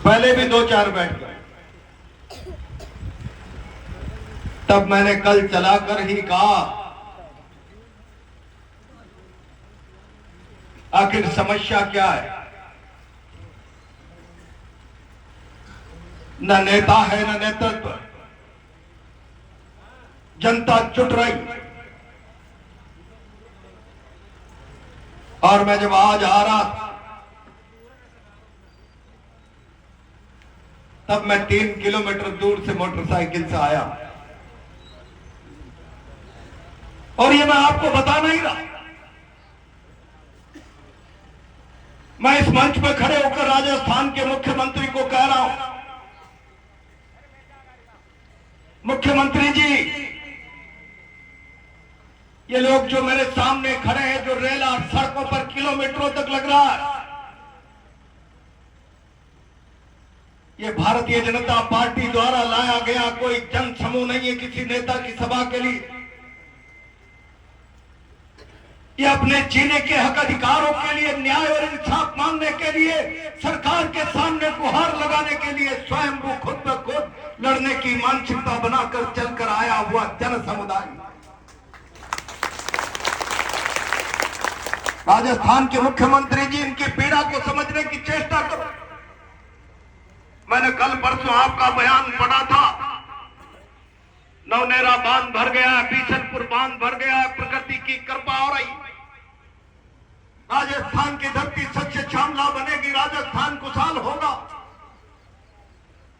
पहले भी 2-4 बैठ गए। तब मैंने कल चलाकर ही कहा, आखिर समस्या क्या है? न नेता है न नेतृत्व, जनता जुट रही। और मैं जब आज आ रहा था तब मैं 3 किलोमीटर दूर से मोटरसाइकिल से आया। और ये मैं आपको बता नहीं रहा, मैं इस मंच पर खड़े होकर राजस्थान के मुख्यमंत्री को कह रहा हूं, मुख्यमंत्री जी, ये लोग जो मेरे सामने खड़े हैं, जो रेला सड़कों पर किलोमीटरों तक लग रहा है, ये भारतीय जनता पार्टी द्वारा लाया गया कोई जन समूह नहीं है किसी नेता की सभा के लिए। ये अपने जीने के हक अधिकारों के लिए, न्याय और इंसाफ मांगने के लिए, सरकार के सामने गुहार लगाने के लिए स्वयं वो खुद ब खुद लड़ने की मानसिकता बनाकर चलकर आया हुआ जन समुदाय। राजस्थान के मुख्यमंत्री जी, इनकी पीड़ा को समझने की चेष्टा करो। मैंने कल परसों आपका बयान पढ़ा था, नवनेरा बांध भर गया है, बीसलपुर बांध भर गया है, प्रकृति की कृपा हो रही, राजस्थान की धरती सच्चे श्यामला बनेगी, राजस्थान खुशहाल होगा।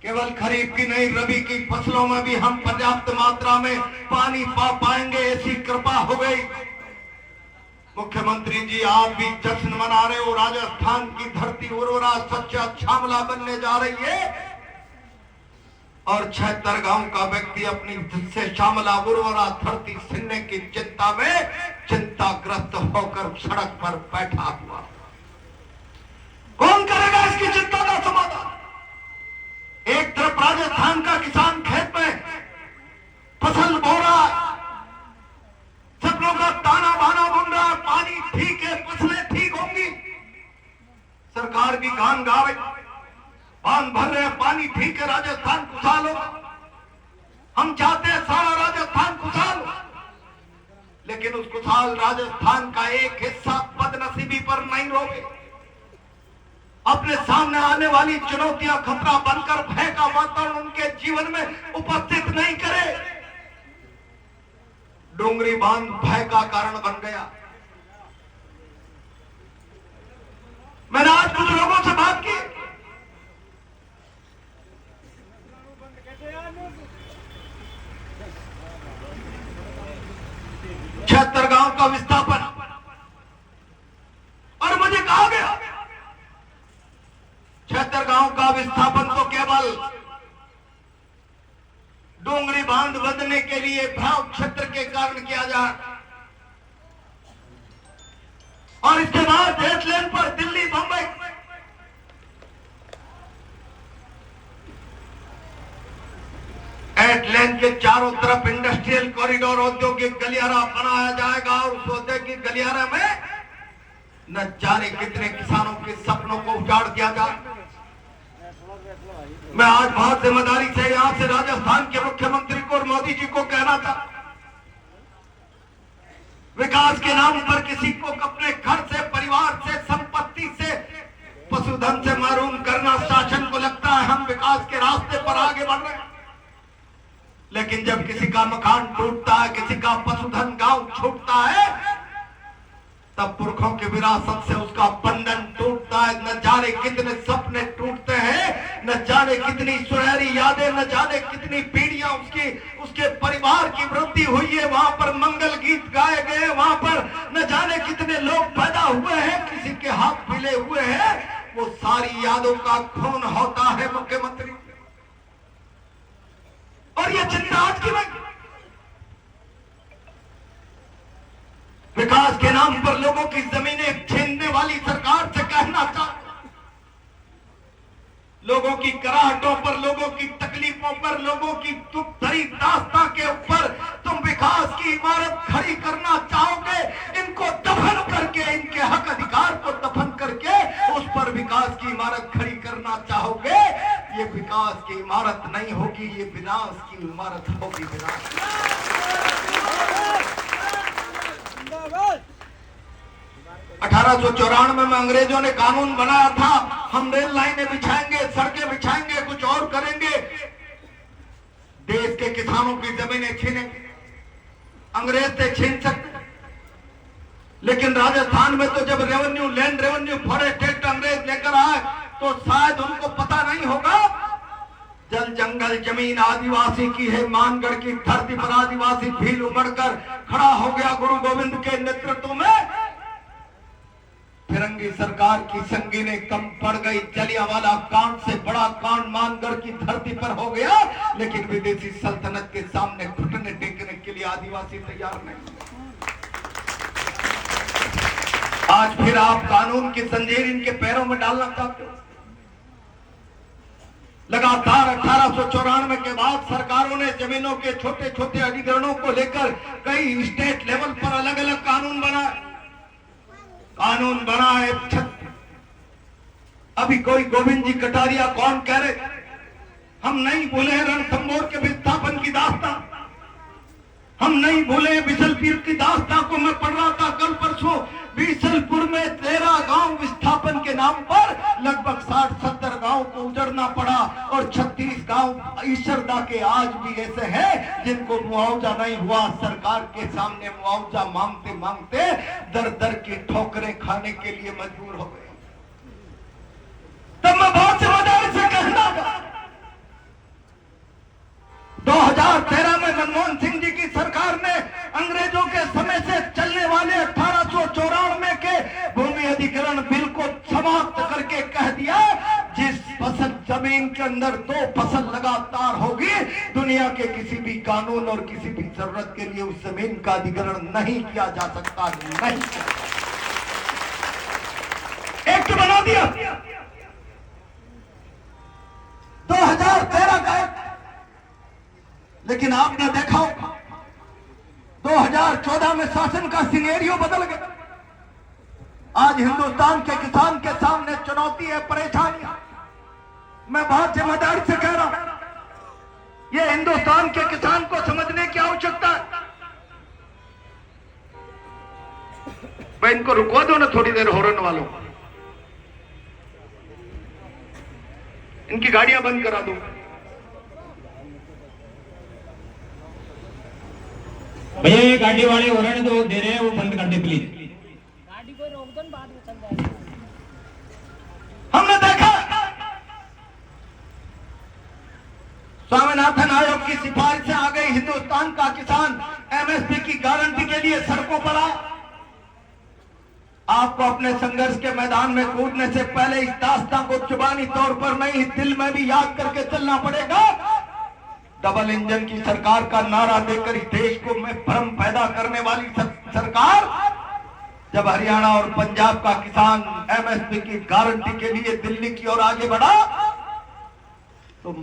केवल खरीफ की नहीं, रबी की फसलों में भी हम पर्याप्त मात्रा में पानी पा पाएंगे, ऐसी कृपा हो गई। मुख्यमंत्री जी, आप भी जश्न मना रहे हो, राजस्थान की धरती उर्वरा सच्चा श्यामला बनने जा रही है। और 76 गांव का व्यक्ति अपनी से श्यामला उर्वरा धरती छीनने की चिंता में चिंताग्रस्त होकर सड़क पर बैठा हुआ। कौन करेगा इसकी चिंता का समाधान? एक तरफ राजस्थान का किसान खेत में फसल बो रहा है, सपनों का ताना बाना बुन रहा है, पानी ठीक है, फसलें ठीक होंगी, सरकार भी गान गा रही, बांध भर रहे हैं, पानी ठीक है, राजस्थान खुशहाल होगा। हम चाहते हैं सारा राजस्थान खुशहाल हो, लेकिन उस खुशहाल राजस्थान का एक हिस्सा बदनसीबी पर नहीं रोके, अपने सामने आने वाली चुनौतियां खतरा बनकर भय का वातावरण उनके जीवन में उपस्थित नहीं करे। डोंगरी बांध भय का कारण बन गया। मैंने आज कुछ लोगों से बात की, छिहत्तर गांव का विस्थापन, और मुझे कहा गया 76 गांव का विस्थापन तो केवल डोंगरी बांध बंधने के लिए भ्राव क्षेत्र के कारण किया जाए, और इसके बाद जेट लेन पर दिल्ली बंबई एट लेन के चारों तरफ इंडस्ट्रियल कॉरिडोर, औद्योगिक गलियारा बनाया जाएगा, और उस औद्योगिक गलियारा में न जाने कितने किसानों के सपनों को उजाड़ दिया जाए। मैं आज बहुत जिम्मेदारी से यहां से राजस्थान के मुख्यमंत्री को और मोदी जी को कहना था, विकास के नाम पर किसी को अपने घर से, परिवार से, संपत्ति से, पशुधन से महरूम करना शासन को लगता है हम विकास के रास्ते पर आगे बढ़ रहे हैं। लेकिन जब किसी का मकान टूटता है, किसी का पशुधन गांव छूटता है, तब पुरखों की विरासत से उसका बंधन टूटता है। न जाने कितने सपने टूटते हैं, न जाने कितनी सुनहरी यादें, न जाने कितनी पीढ़ियां उसके परिवार की वृद्धि हुई है, वहां पर मंगल गीत गाए गए, वहां पर न जाने कितने लोग पैदा हुए हैं, किसी के हाथ मिले हुए हैं, वो सारी यादों का खून होता है मुख्यमंत्री। और ये चिंता आज की नहीं, विकास के नाम पर लोगों की जमीनें छीनने वाली सरकार से कहना चाहता, लोगों की कराहटों पर, लोगों की तकलीफों पर, लोगों की दुख भरी दास्तां के ऊपर तुम विकास की इमारत खड़ी करना चाहोगे, इनको दफन करके, इनके हक अधिकार को दफन करके उस पर विकास की इमारत खड़ी करना चाहोगे, विकास की इमारत नहीं होगी, ये विनाश की इमारत होगी। विनाश 1894 में अंग्रेजों ने कानून बनाया था, हम रेल लाइनें बिछाएंगे, सड़कें बिछाएंगे, कुछ और करेंगे, देश के किसानों की जमीनें छीनेंगे। अंग्रेज थे छीन सकते, लेकिन राजस्थान में तो जब revenue, land revenue, forest act अंग्रेज लेकर आए तो शायद उनको पता नहीं होगा जल जंगल जमीन आदिवासी की है। मानगढ़ की धरती पर आदिवासी भील उमड़कर खड़ा हो गया गुरु गोविंद के नेतृत्व में। फिरंगी सरकार की संगीनें कम पड़ गई। जलियांवाला कांड से बड़ा कांड मानगढ़ की धरती पर हो गया, लेकिन विदेशी सल्तनत के सामने घुटने टेकने के लिए आदिवासी तैयार नहीं। आज फिर आप कानून की जंजीर इनके पैरों में डालना चाहते हो। लगातार 1894 के बाद सरकारों ने जमीनों के छोटे छोटे अधिग्रहणों को लेकर कई स्टेट लेवल पर अलग अलग कानून बनाए। अभी कोई गोविंद जी कटारिया कौन कह रहे, हम नहीं भूले रणथंभौर के विस्थापन की दास्तां, हम नहीं भूले बिसलपुर की दास्तां को। मैं पढ़ रहा था कल परसों, बिसलपुर में 13 गांव विस्थापन के नाम पर लगभग 60-70 गांव को उजड़ना पड़ा, और 36 गांव ईश्वरदा के आज भी ऐसे हैं जिनको मुआवजा नहीं हुआ। सरकार के सामने मुआवजा मांगते मांगते दर दर की ठोकरें खाने के लिए मजबूर हो गए। तब मैं बहुत समझदारी से कहना, 2013 में मनमोहन सिंह जी की सरकार ने अंग्रेजों के समय से चलने वाले 1894 के भूमि अधिग्रहण बिल को समाप्त करके कह दिया, जिस फसल जमीन के अंदर 2 फसल लगातार होगी, दुनिया के किसी भी कानून और किसी भी जरूरत के लिए उस जमीन का अधिग्रहण नहीं किया जा सकता। नहीं, एक्ट बना दिया 2013 का एक्ट। लेकिन आपने देखा 2014 में शासन का सिनेरियो बदल गया। आज हिंदुस्तान के किसान के सामने चुनौती है, परेशानियां। मैं बहुत जिम्मेदारी से कह रहा हूं, यह हिंदुस्तान के किसान को समझने की आवश्यकता है। भाई इनको रुकवा दो ना थोड़ी देर, हॉर्न वालों, इनकी गाड़ियां बंद करा दो। भैया ये गाड़ी वाले हॉर्न जो दे रहे हैं वो बंद कर दे प्लीज। गाड़ी को रोक दो, बाद में चल जाएगा। हमने देखा स्वामीनाथन आयोग की सिफारिश से आ गई, हिंदुस्तान का किसान एमएसपी की गारंटी के लिए सड़कों पर आ। आपको अपने संघर्ष के मैदान में कूदने से पहले इस दास्तां को जुबानी तौर पर नहीं, दिल में भी याद करके चलना पड़ेगा। डबल इंजन की सरकार का नारा देकर इस देश को में भ्रम पैदा करने वाली सरकार, जब हरियाणा और पंजाब का किसान एमएसपी की गारंटी के लिए दिल्ली की ओर आगे बढ़ा, तो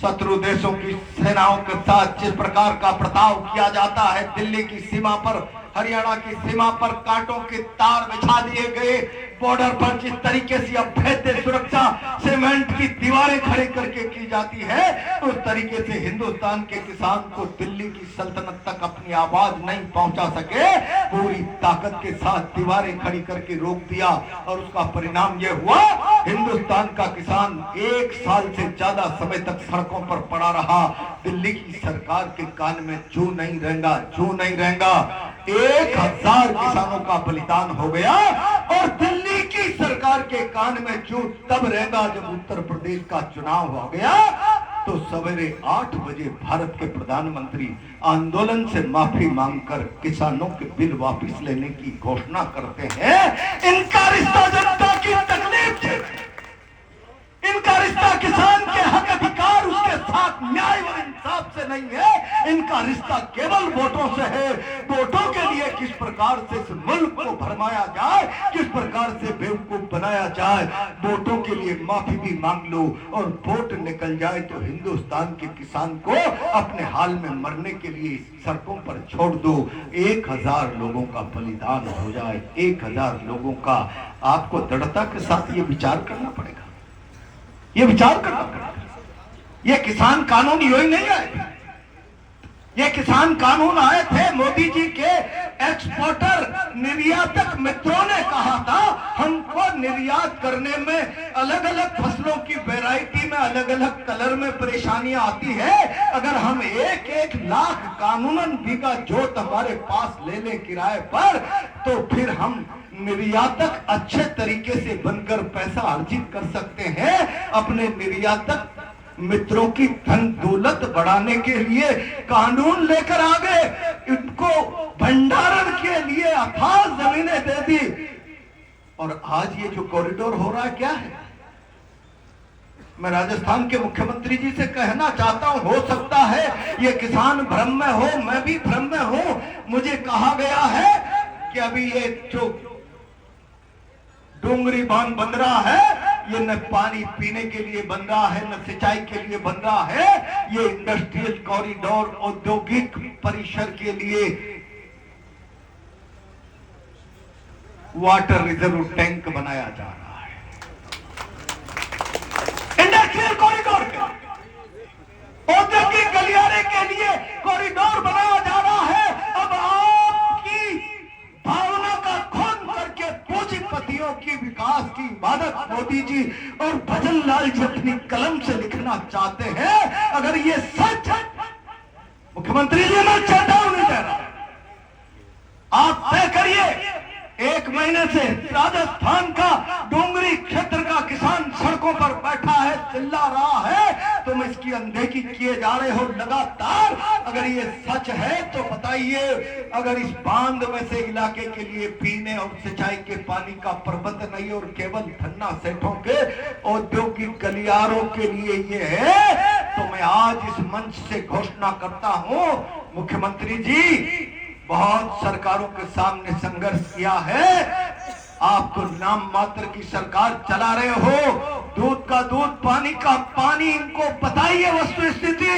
शत्रु देशों की सेनाओं के साथ जिस प्रकार का बर्ताव किया जाता है, दिल्ली की सीमा पर, हरियाणा की सीमा पर कांटों के तार बिछा दिए गए, बॉर्डर पर जिस तरीके से अभेद्य सुरक्षा सीमेंट की दीवारें खड़ी करके की जाती है, उस तरीके से हिंदुस्तान के किसान को दिल्ली की सल्तनत तक अपनी आवाज नहीं पहुंचा सके। पूरी ताकत के साथ दीवारें खड़ी करके रोक दिया, और उसका परिणाम यह हुआ, हिंदुस्तान का किसान 1 साल से ज्यादा समय तक सड़कों पर पड़ा रहा। दिल्ली की सरकार के कान में जू नहीं रहेगा, जू नहीं रहेगा। 1000 किसानों का बलिदान हो गया, और दिल्ली की सरकार के कान में जू तब रहेगा जब उत्तर प्रदेश का चुनाव हो गया तो सवेरे 8 बजे भारत के प्रधानमंत्री आंदोलन से माफी मांगकर किसानों के बिल वापस लेने की घोषणा करते हैं। इनका रिश्ता जनता की तकलीफ से, इनका रिश्ता किसान के हक अधिकार, उसके साथ न्याय और इंसाफ से नहीं है। इनका रिश्ता केवल वोटों से है। वोटों के लिए किस प्रकार से इस मुल्क को भरमाया जाए, किस प्रकार से बेवकूफ बनाया जाए, वोटों के लिए माफी भी मांग लो, और वोट निकल जाए तो हिंदुस्तान के किसान को अपने हाल में मरने के लिए सड़कों पर छोड़ दो। 1000 लोगों का बलिदान हो जाए, 1000 लोगों का। आपको दृढ़ता के साथ ये विचार करना पड़ेगा। ये विचार करना पड़ेगा। ये किसान कानून यूं ही नहीं आए, ये किसान कानून आए थे मोदी जी के एक्सपोर्टर निर्यातक मित्रों ने कहा था हमको निर्यात करने में अलग अलग फसलों की वैरायटी में अलग अलग कलर में परेशानियां आती है। अगर हम एक एक लाख कानूनन बीघा जोत हमारे पास ले ले किराए पर, तो फिर हम निर्यातक अच्छे तरीके से बनकर पैसा अर्जित कर सकते हैं। अपने निर्यातक मित्रों की धन दौलत बढ़ाने के लिए कानून लेकर आ गए, इनको भंडारण के लिए अथाह जमीनें दे दी। और आज ये जो कॉरिडोर हो रहा है क्या है? मैं राजस्थान के मुख्यमंत्री जी से कहना चाहता हूं, हो सकता है ये किसान भ्रम में हो, मैं भी भ्रम में हूं। मुझे कहा गया है कि अभी ये जो डोंगरी बांध बन रहा है, ये न पानी पीने के लिए बन रहा है न सिंचाई के लिए बन रहा है, ये इंडस्ट्रियल कॉरिडोर औद्योगिक परिसर के लिए वाटर रिजर्व टैंक बनाया जा रहा है। इंडस्ट्रियल कॉरिडोर के औद्योगिक गलियारे के लिए कॉरिडोर बनाया जा रहा है। अब आपकी भावना का खून करके पूंजीपतियों की विकास की इबादत मोदी जी और भजन लाल जी अपनी कलम से लिखना चाहते हैं। अगर ये सच है, मुख्यमंत्री जी मैं चेतावनी दे रहा हूं, आप तय करिए। 1 महीने से राजस्थान का डोंगरी क्षेत्र का किसान सड़कों पर बैठा है, चिल्ला रहा है, तुम इसकी अनदेखी किए जा रहे हो लगातार। अगर ये सच है तो बताइए, अगर इस बांध में से इलाके के लिए पीने और सिंचाई के पानी का प्रबंध नहीं और केवल धन्ना सेठों के औद्योगिक गलियारों के लिए ये है, तो मैं आज इस मंच से घोषणा करता हूं, मुख्यमंत्री जी बहुत सरकारों के सामने संघर्ष किया है, आप तो नाम मात्र की सरकार चला रहे हो। दूध का दूध, पानी का पानी, इनको बताइए वस्तु स्थिति,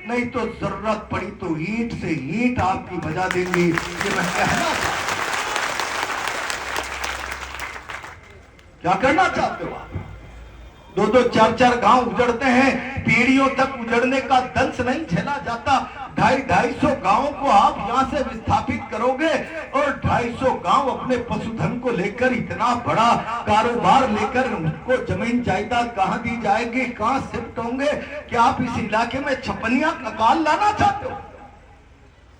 नहीं तो जरूरत पड़ी तो ईंट से ईंट आपकी बजा देंगी। ये मैं कहना क्या करना चाहते हो आप? 2-2, 4-4 गांव उजड़ते हैं, पीढ़ियों तक उजड़ने का दंश नहीं झेला जाता। 250-250 गांवों को आप यहां से विस्थापित करोगे और 250 गांव अपने पशुधन को लेकर इतना बड़ा कारोबार लेकर उनको जमीन जायदाद कहां दी जाएगी, कहां शिफ्ट होंगे? क्या आप इस इलाके में छपनिया अकाल लाना चाहते हो?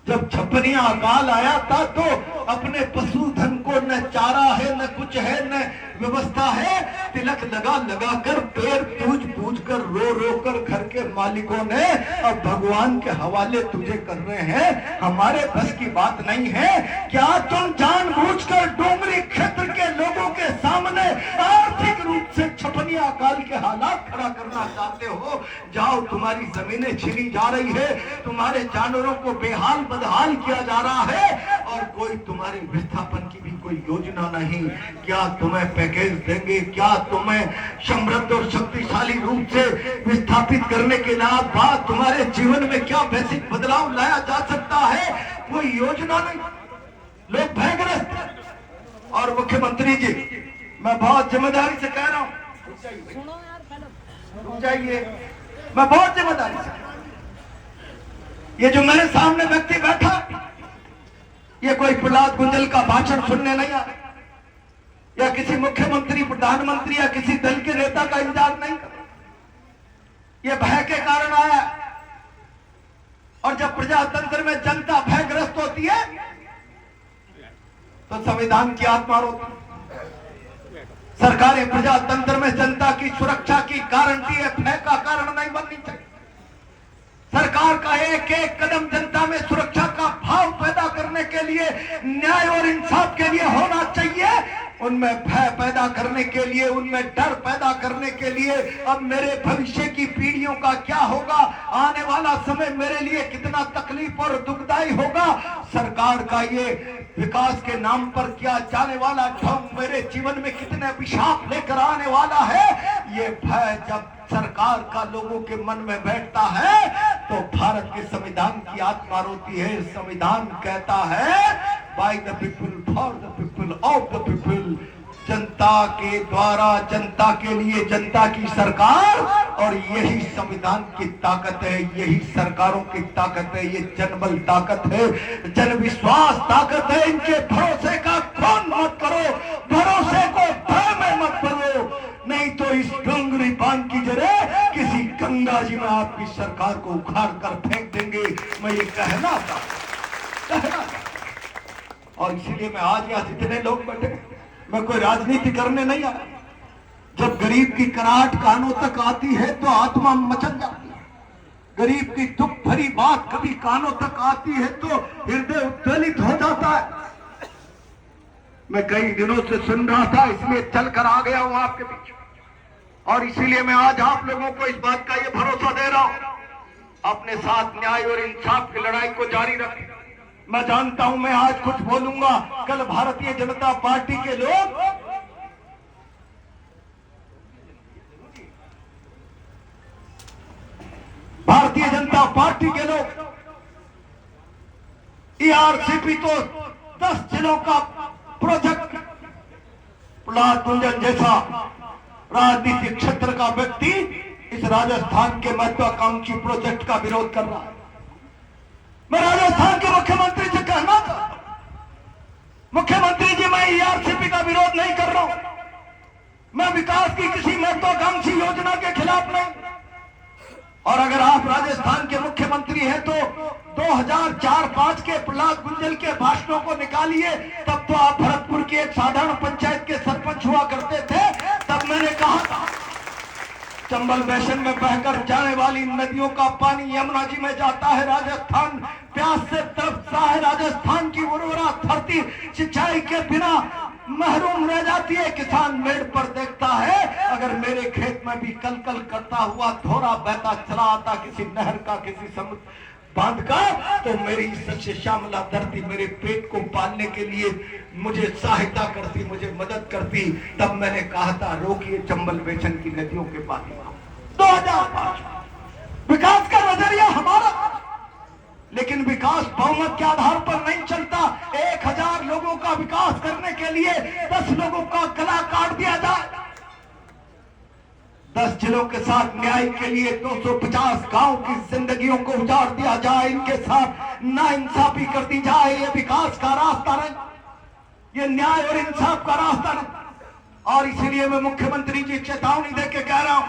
जब छपनिया अकाल आया था तो अपने पशुधन को न चारा है न कुछ है न व्यवस्था है, तिलक लगा लगा कर पैर पूछ पूछ कर रो रो कर घर के मालिकों ने अब भगवान के हवाले तुझे कर रहे हैं। हमारे बस की बात नहीं है। क्या तुम जानबूझकर डोंगरी क्षेत्र के लोगों के सामने आर्थिक रूप से छपनिया अकाल के हालात खड़ा करना चाहते हो? जाओ, तुम्हारी जमीनें छीनी जा रही है, तुम्हारे जानवरों को बेहाल बदहाल किया जा रहा है और कोई तुम्हारे विस्थापन की भी कोई योजना नहीं। क्या तुम्हें पैकेज देंगे? क्या तुम्हें समृद्ध और शक्तिशाली रूप से विस्थापित करने के बाद तुम्हारे जीवन में क्या बेसिक बदलाव लाया जा सकता है? कोई योजना नहीं, लोग भयग्रस्त। और मुख्यमंत्री जी, मैं बहुत जिम्मेदारी से कह रहा हूं, रुक जाइए, मैं बहुत जिम्मेदारी से, ये जो मेरे सामने व्यक्ति बैठा, ये कोई प्रहलाद गुंजल का भाषण सुनने नहीं आया या किसी मुख्यमंत्री, प्रधानमंत्री या किसी दल के नेता का इंतजार नहीं कर, ये भय के कारण आया। और जब प्रजातंत्र में जनता भयग्रस्त होती है तो संविधान की आत्मा रोती है। सरकारें प्रजातंत्र में जनता की सुरक्षा की गारंटी है, भय का कारण नहीं बननी चाहिए। सरकार का एक एक कदम जनता में सुरक्षा का भाव पैदा करने के लिए, न्याय और इंसाफ के लिए होना चाहिए। उनमें भय पैदा करने के लिए, उनमें डर पैदा करने के लिए, अब मेरे भविष्य की पीढ़ियों का क्या होगा, आने वाला समय मेरे लिए कितना तकलीफ और दुखदायी होगा, सरकार का ये विकास के नाम पर किया जाने वाला ढोंग मेरे जीवन में कितने अभिशाप लेकर आने वाला है, ये भय जब सरकार का लोगों के मन में बैठता है तो भारत के संविधान की आत्मा रोती है। संविधान कहता है by the people, for the people, of the people, जनता जनता के द्वारा, जनता के लिए, जनता की सरकार। और यही संविधान की ताकत है, यही सरकारों की ताकत है, ये जनबल ताकत है, जन विश्वास ताकत है। इनके भरोसे का खून मत करो, भरोसे को भय में मत बदलो, नहीं तो इस डोंगरी बांध की जगह किसी गंगा जी में आपकी सरकार को उखाड़ कर फेंक देंगे। मैं ये कहना था। और इसीलिए मैं आज यहाँ जितने लोग बैठे, मैं कोई राजनीति करने नहीं आया। जब गरीब की कराहट कानों तक आती है तो आत्मा मचल जाती है। गरीब की दुख भरी बात कभी कानों तक आती है तो हृदय उद्वेलित हो जाता है। मैं कई दिनों से सुन रहा था, इसलिए चल कर आ गया हूं आपके बीच। और इसीलिए मैं आज आप लोगों को इस बात का ये भरोसा दे रहा हूं, अपने साथ न्याय और इंसाफ की लड़ाई को जारी रखें। मैं जानता हूं मैं आज कुछ बोलूंगा, कल भारतीय जनता पार्टी के लोग ईआरसीपी तो 10 जिलों का प्रोजेक्ट, प्रहलाद कुंजन जैसा राजनीतिक क्षेत्र का व्यक्ति इस राजस्थान के महत्वाकांक्षी प्रोजेक्ट का विरोध कर रहा है। मैं राजस्थान के मुख्यमंत्री से कहना था, मुख्यमंत्री जी मैं ईआरसीपी का विरोध नहीं कर रहा हूं, मैं विकास की किसी महत्वाकांक्षी योजना के खिलाफ नहीं। और अगर आप राजस्थान के मुख्यमंत्री हैं तो 2004-5 के प्रहलाद कुंजल के भाषणों को निकालिए। तब तो आप भरतपुर की एक साधारण पंचायत के सरपंच हुआ करते थे। तब मैंने कहा था चंबल बेसिन में बहकर जाने वाली नदियों का पानी यमुना जी में जाता है, राजस्थान प्यास से तड़पता है, राजस्थान की उर्वरा धरती सिंचाई के बिना महरूम रह जाती है। किसान मेड़ पर देखता है, अगर मेरे खेत में भी कल कल करता हुआ धोरा बहता चला आता किसी नहर का, किसी समुद्र बांध का, तो मेरी सच्चे श्यामला धरती मेरे पेट को पालने के लिए मुझे सहायता करती, मुझे मदद करती। तब मैंने कहा था रोकिए चंबल बेसिन की नदियों के पानी। 2005 विकास का नजरिया हमारा, लेकिन विकास बहुमत के आधार पर नहीं चलता। 1000 लोगों का विकास करने के लिए 10 लोगों का गला काट दिया जाए। 10 जिलों के साथ न्याय के लिए 250 गांव की जिंदगियों को उजाड़ दिया जाए, इनके साथ नाइंसाफी कर दी जाए। ये विकास का रास्ता नहीं, ये न्याय और इंसाफ का रास्ता नहीं। और इसीलिए मैं मुख्यमंत्री जी चेतावनी देके कह रहा हूं,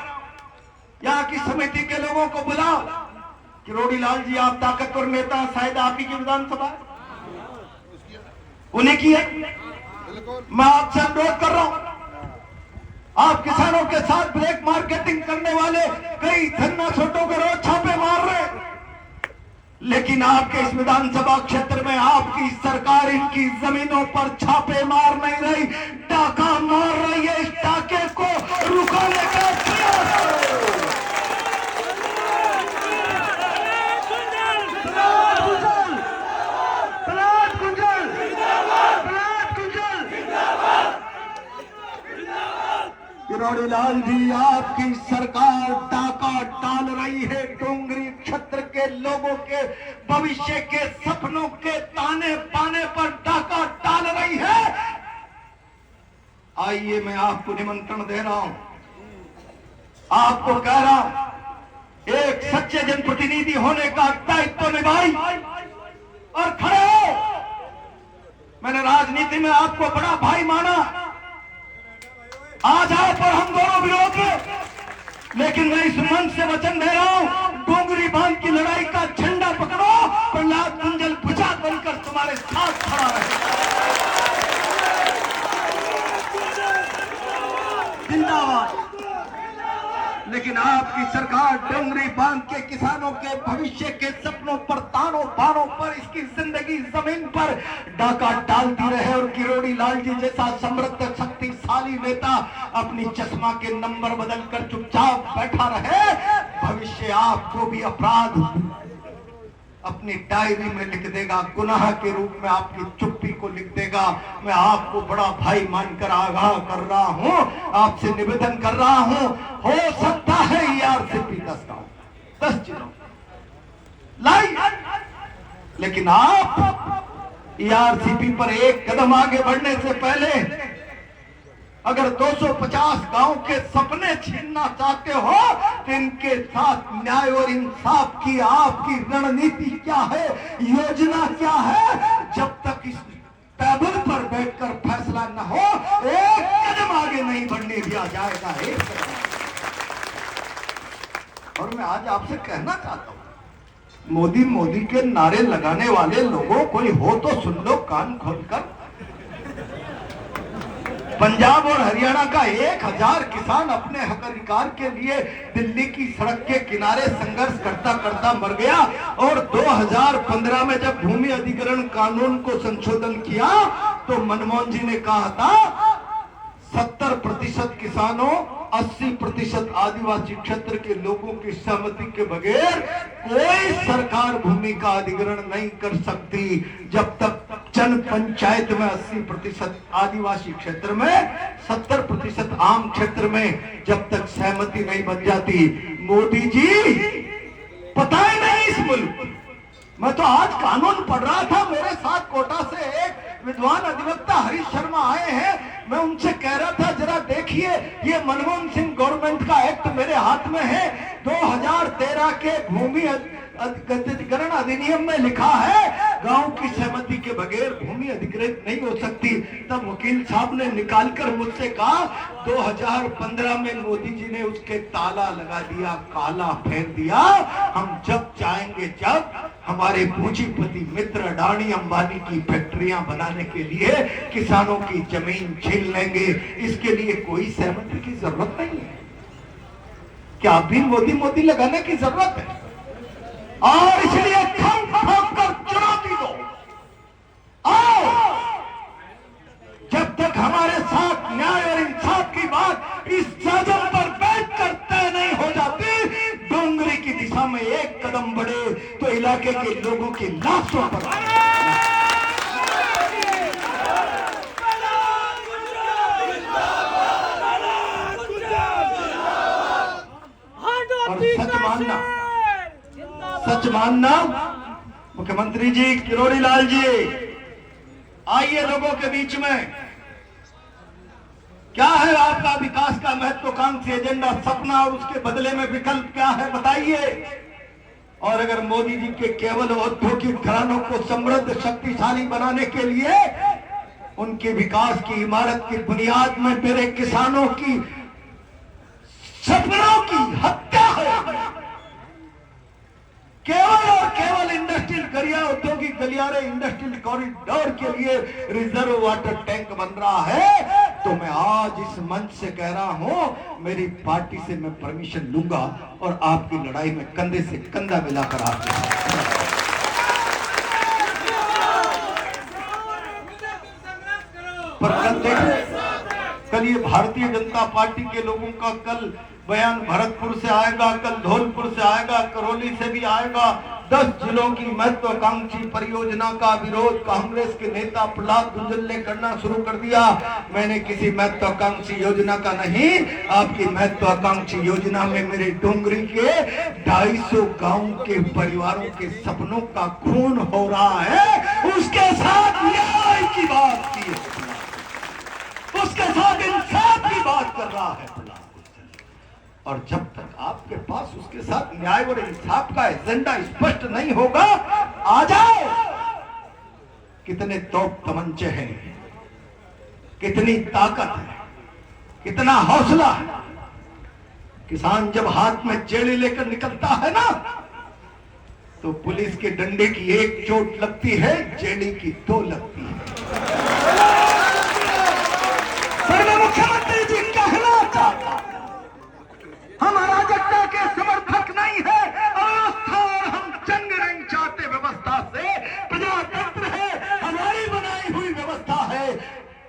यहाँ की समिति के लोगों को बुलाओ। किरोड़ी लाल जी आप ताकतवर नेता, शायद आप ही की विधानसभा उन्हीं की है। मैं आपसे अनुरोध कर रहा हूं, आप किसानों के साथ ब्लैक मार्केटिंग करने वाले कई धन्ना छोटों को रोज छापे मार रहे, लेकिन आपके इस विधानसभा क्षेत्र में आपकी सरकार इनकी जमीनों पर छापे मार नहीं रही, डाका मार रही है। इस डाके को रुकाने का प्रयास करो। किरोड़ी लाल जी आपकी सरकार डाका डाल रही है, डोंगरी क्षेत्र के लोगों के भविष्य के सपनों के ताने पाने पर डाका डाल रही है। आइए मैं आपको निमंत्रण दे रहा हूं, आपको कह रहा हूं, एक सच्चे जनप्रतिनिधि होने का दायित्व निभाई और खड़े हो। मैंने राजनीति में आपको बड़ा भाई माना, आज आप और हम दोनों विरोध में, लेकिन मैं इस मंच से वचन दे रहा हूं, डोंगरी बांध की लड़ाई का झंडा पकड़ो, प्रहलाद कुंजल भुजा बनकर तुम्हारे साथ खड़ा रहे। जिंदाबाद। लेकिन आपकी सरकार डोंगरी बांध के किसानों के भविष्य के सपनों पर, तानों बानों पर, इसकी जिंदगी जमीन पर डाका डालती रहे। और किरोड़ी लाल जी जैसा समृद्ध शक्तिशाली नेता अपनी चश्मा के नंबर बदलकर चुपचाप बैठा रहे। भविष्य आपको भी अपराध अपनी डायरी में लिख देगा, गुनाह के रूप में आपकी चुप्पी को लिख देगा। मैं आपको बड़ा भाई मानकर आगाह कर रहा हूं, आपसे निवेदन कर रहा हूं, हो सकता है ईआरसीपी 10 गांव 10 जिलों लाई, लेकिन आप ईआरसीपी पर एक कदम आगे बढ़ने से पहले अगर 250 गांव के सपने छीनना चाहते हो तो इनके साथ न्याय और इंसाफ की आपकी रणनीति क्या है, योजना क्या है? जब तक इस टेबल पर बैठकर फैसला न हो, एक कदम आगे नहीं बढ़ने दिया जाएगा। एक कदम। और मैं आज आपसे कहना चाहता हूं, मोदी मोदी के नारे लगाने वाले लोगों कोई हो तो सुन लो कान खोलकर। पंजाब और हरियाणा का 1000 किसान अपने हक अधिकार के लिए दिल्ली की सड़क के किनारे संघर्ष करता करता मर गया। और 2015 में जब भूमि अधिग्रहण कानून को संशोधन किया तो मनमोहन जी ने कहा था 70% किसानों, 80% आदिवासी क्षेत्र के लोगों की सहमति के बगैर कोई सरकार भूमि का अधिग्रहण नहीं कर सकती। जब तक जन पंचायत में 80% आदिवासी क्षेत्र में, 70% आम क्षेत्र में जब तक सहमति नहीं बन जाती। मोदी जी पता ही नहीं इस मुल्क। मैं तो आज कानून पढ़ रहा था, मेरे साथ कोटा से एक विद्वान अधिवक्ता हरीश शर्मा आए हैं। मैं उनसे कह रहा था जरा देखिए, ये मनमोहन सिंह गवर्नमेंट का एक्ट मेरे हाथ में है। 2013 के भूमि अधिग्रहण अधिनियम में लिखा है गांव की सहमति के बगैर भूमि अधिग्रहित नहीं हो सकती। तब वकील साहब ने निकालकर मुझसे कहा 2015 में मोदी जी ने उसके ताला लगा दिया, काला फेर दिया। हम जब चाहेंगे जब हमारे पूंजीपति मित्र अडानी अंबानी की फैक्ट्रियां बनाने के लिए किसानों की जमीन छीन लेंगे। इसके लिए कोई सहमति की जरूरत नहीं है। क्या भी मोदी मोदी लगाने की जरूरत है? और इसलिए ठोक ठोक कर चुनौती दो। आओ, जब तक हमारे साथ न्याय और इंसाफ की बात इस सदन पर बैठकर तय नहीं हो जाती, डोंगरी की दिशा में एक कदम बढ़े तो इलाके के लोगों की लाशों पर और सच मानना मुख्यमंत्री जी, किरोड़ी लाल जी, आइए लोगों के बीच में। क्या है आपका विकास का महत्वाकांक्षी एजेंडा, सपना, और उसके बदले में विकल्प क्या है बताइए। और अगर मोदी जी के केवल औद्योगिक घरानों को समृद्ध शक्तिशाली बनाने के लिए उनके विकास की इमारत की बुनियाद में मेरे किसानों की सपनों की हत्या है, केवल और केवल इंडस्ट्रियल गलिया, औद्योगिक गलियारे, इंडस्ट्रियल कॉरिडोर के लिए रिजर्व वाटर टैंक बन रहा है, तो मैं आज इस मंच से कह रहा हूं, मेरी पार्टी से मैं परमिशन लूंगा और आपकी लड़ाई में कंधे से कंधा मिलाकर आपके पर कल ये भारतीय जनता पार्टी के लोगों का कल बयान भरतपुर से आएगा, कल धौलपुर से आएगा, करौली से भी आएगा। 10 जिलों की महत्वाकांक्षी परियोजना का विरोध कांग्रेस के नेता प्रहलाद गुंजल ने करना शुरू कर दिया। मैंने किसी महत्वाकांक्षी योजना का नहीं, आपकी महत्वाकांक्षी योजना में मेरे डोंगरी के 250 गांव के परिवारों के सपनों का खून हो रहा है। उसके साथ न्याय की बात की है, उसके साथ इंसाफ की बात कर रहा है। और जब तक आपके पास उसके साथ न्याय और इंसाफ का एजेंडा स्पष्ट नहीं होगा, आ जाओ। कितने तोप तमंचे हैं, कितनी ताकत है, कितना हौसला है। किसान जब हाथ में चेड़ी लेकर निकलता है ना, तो पुलिस के डंडे की एक चोट लगती है, चेड़ी की 2 लगती है। मुख्यमंत्री जी कहना चाहता, हम अराजकता के समर्थक नहीं है, अवस्था, और हम जंग नहीं चाहते व्यवस्था से। प्रजातंत्र है, हमारी बनाई हुई व्यवस्था है।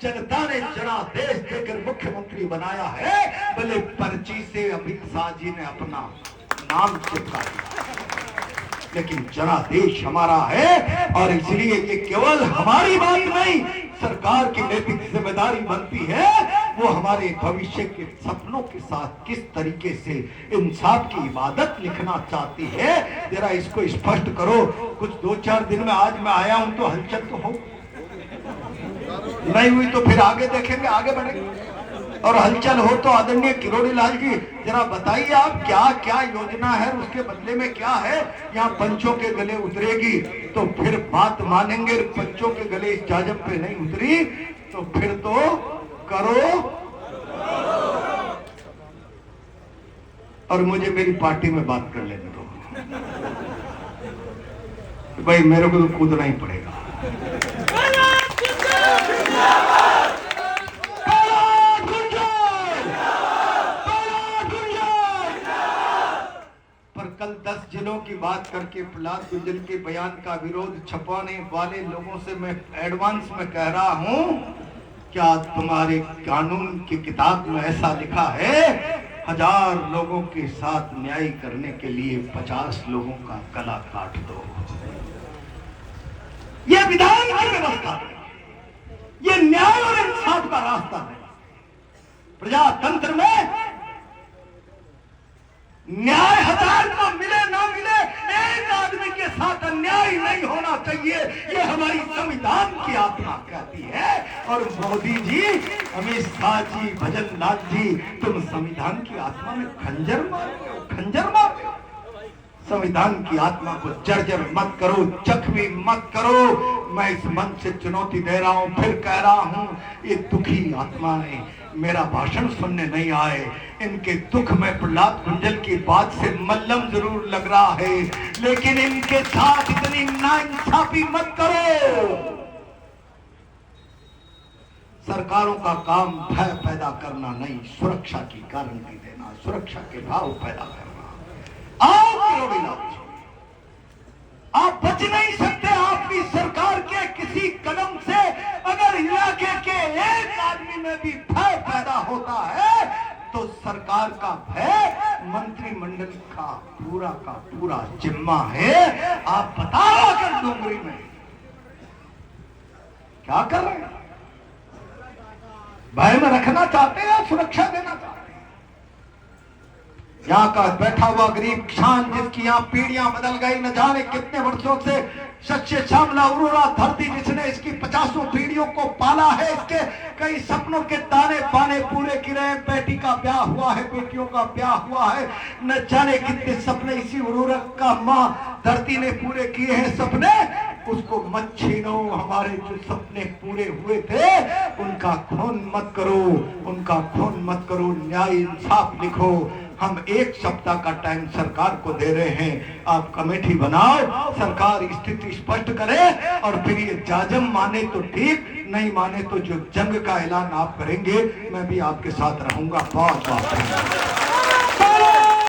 जनता ने जनादेश देकर मुख्यमंत्री बनाया है, भले पर्ची से अमित शाह जी ने अपना नाम चिपका दिया, लेकिन जनादेश हमारा है। और इसलिए ये केवल हमारी बात नहीं, सरकार की नैतिक जिम्मेदारी बनती है, वो हमारे भविष्य के सपनों के साथ किस तरीके से इंसाफ की इबादत लिखना चाहती है। जरा इसको स्पष्ट करो। कुछ 2-4 दिन में, आज मैं आया हूं तो हलचल तो हो, नहीं हुई तो फिर आगे देखेंगे, आगे बढ़ेंगे। और हलचल हो तो आदरणीय किरोड़ी लाल जी जरा बताइए आप क्या क्या योजना है, उसके बदले में क्या है। यहाँ पंचों के गले उतरेगी तो फिर बात मानेंगे, पंचों के गले इस जाजम पे नहीं उतरी तो फिर तो करो। और मुझे मेरी पार्टी में बात कर लेने दो भाई, मेरे को तो कूदना ही पड़ेगा। पर कल 10 जिलों की बात करके प्रहलाद गुंजन के बयान का विरोध छपाने वाले लोगों से मैं एडवांस में कह रहा हूं, क्या तुम्हारे कानून की किताब में ऐसा लिखा है 1000 लोगों के साथ न्याय करने के लिए 50 लोगों का गला काट दो। यह विधान की व्यवस्था है, यह न्याय और इंसाफ का रास्ता है। प्रजातंत्र में न्याय 1000 को मिले ना मिले, एक आदमी के साथ अन्याय नहीं होना चाहिए, ये हमारी संविधान की आत्मा कहती है। और मोदी जी, अमित शाह जी, भजन लाल जी, तुम संविधान की आत्मा में खंजर मार रहे हो, खंजर मार रहे हो। संविधान की आत्मा को जर्जर मत करो, जख्मी मत करो। मैं इस मंच से चुनौती दे रहा हूं, फिर कह रहा हूं, ये दुखी आत्माएं मेरा भाषण सुनने नहीं आए, इनके दुख में प्रहलाद गुंजन की बात से मल्लम जरूर लग रहा है, लेकिन इनके साथ इतनी नाइंसाफी मत करो। सरकारों का काम भय पैदा करना नहीं, सुरक्षा की गारंटी देना, सुरक्षा के भाव पैदा करना। आप बच नहीं सकते आपकी सरकार के किसी कदम से। अगर इलाके के एक आदमी में भी भय पैदा होता है तो सरकार का भय मंत्रिमंडल का पूरा जिम्मा है। आप बताओ अगर डोंगरी में क्या कर रहे हैं, भय में रखना चाहते हैं या सुरक्षा देना चाहते हैं। यहाँ का बैठा हुआ गरीब किसान जिसकी यहाँ पीढ़ियां बदल गई, न जाने कितने वर्षों से सच्चे श्यामला अरोड़ा धरती जिसने इसकी 50 पीढ़ियों को पाला है, इसके कई सपनों के दाने पाने पूरे किए, बेटी का ब्याह हुआ है, बेटियों का ब्याह हुआ है, न जाने कितने सपने इसी उर्वरक का माँ धरती ने पूरे किए हैं सपने। उसको मत छीनो, हमारे जो सपने पूरे हुए थे उनका खून मत करो, उनका खून मत करो। न्याय इंसाफ लिखो। हम 1 सप्ताह का टाइम सरकार को दे रहे हैं, आप कमेटी बनाओ, सरकार स्थिति स्पष्ट करे और फिर ये जाजम माने तो ठीक, नहीं माने तो जो जंग का ऐलान आप करेंगे मैं भी आपके साथ रहूंगा। बहुत बहुत